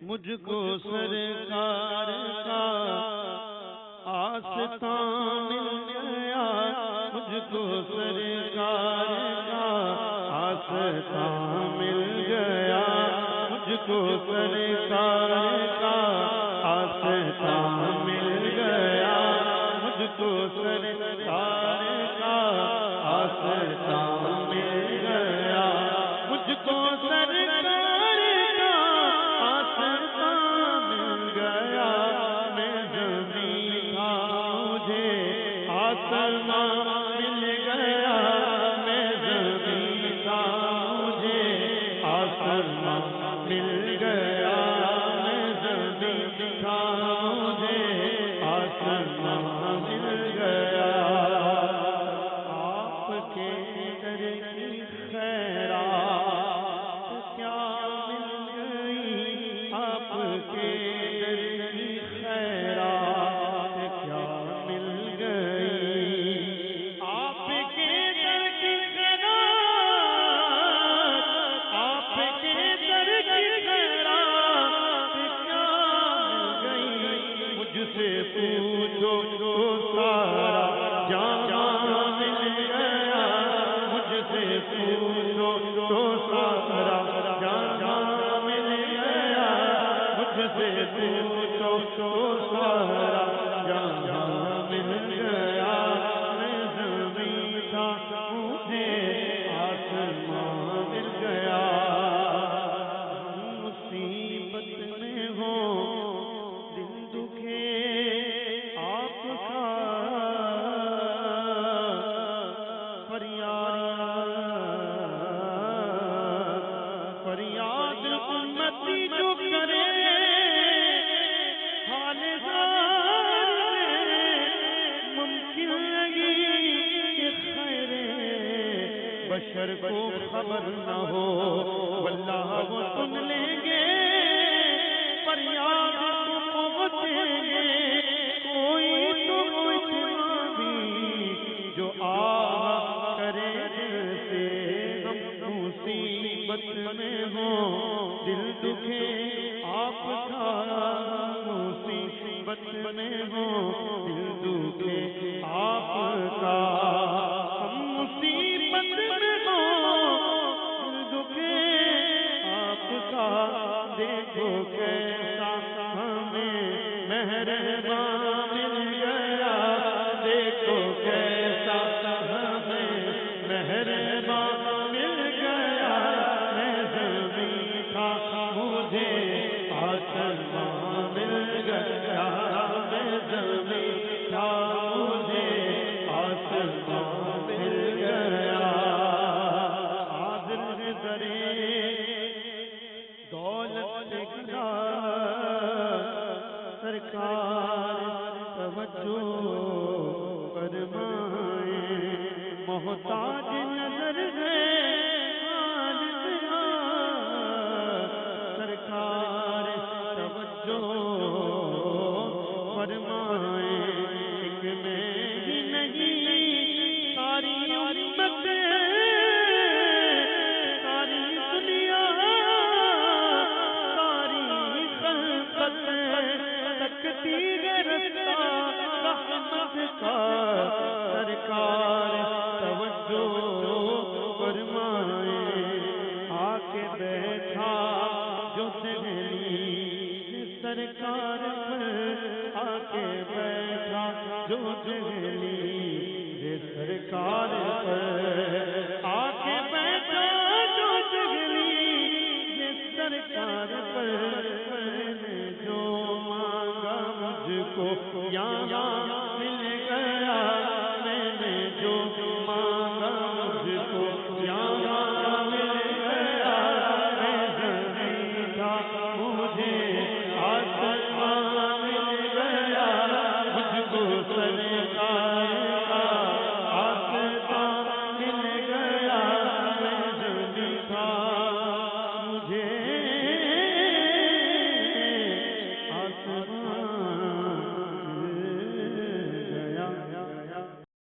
مجھ کو سرکار کا آستان مل گیا، مجھ کو سرکار کا آستان مل گیا، مجھ کو سرکار کا آستان مل گیا، مجھ کو سرکار کا آستان مل گیا، مجھ کو سرکار کا آستان مل گیا، میں زمین تھا مجھے آسمان مل گیا، میں زمین تھا مجھے آسمان مل گیا، میں زمین تھا مجھے آسمان مل گیا، آپ کے در کی خیرات کیا مل گئی، آپ کے در کی خیرات کیا مل گئی، آپ کے در کی خیرات، آپ کے در کی خیرات کیا مل گئی، مجھ سے پوچھو تو سارا جہاں مل گیا، مجھ سے پوچھو تو سارا جہاں مل گیا، مجھ سے پوچھو تو سارا جہاں مل گیا، میں زمین تھا مجھے آسمان مل گیا، مصیبت میں ہو دل دکھے آپ کا فریاد امتی جو کرے حال زار ممکن نہیں کہ خیر بشر کو خبر نہ ہو، واللہ وہ سن لیں گے فریاد کو پہنچیں گے، کوئی تو اتنا بھی جو آہ کرے دل سے، ہم مصیبت میں ہوں دل دکھے آپ کا، مصیبت میں ہوں دل دکھے آپ کا، ہم مصیبت میں ہوں دل دکھے آپ کا، دیکھو کیسا ہمیں مہربان مل گیا، دیکھو کیسا ہمیں مہربان مل گیا، میں زمین تھا مجھے آسمان مل گیا، میں زمین تھا مجھے آسمان مل گیا، حاضر درے دولت گدا سرکار توجہ فرمائیں، محتاج نظر ہے خالق سرکار توجہ فرمائیں، ایک میں ہی نہیں ساری امت ساری دنیا ساری خلقت تکتی ہے رستہ رحمت کا، سرکار توجہ فرمائیں، آ کے بیٹھا جو دہلی سرکار پر، آ کے بیٹھا جو دہلی سرکار پر،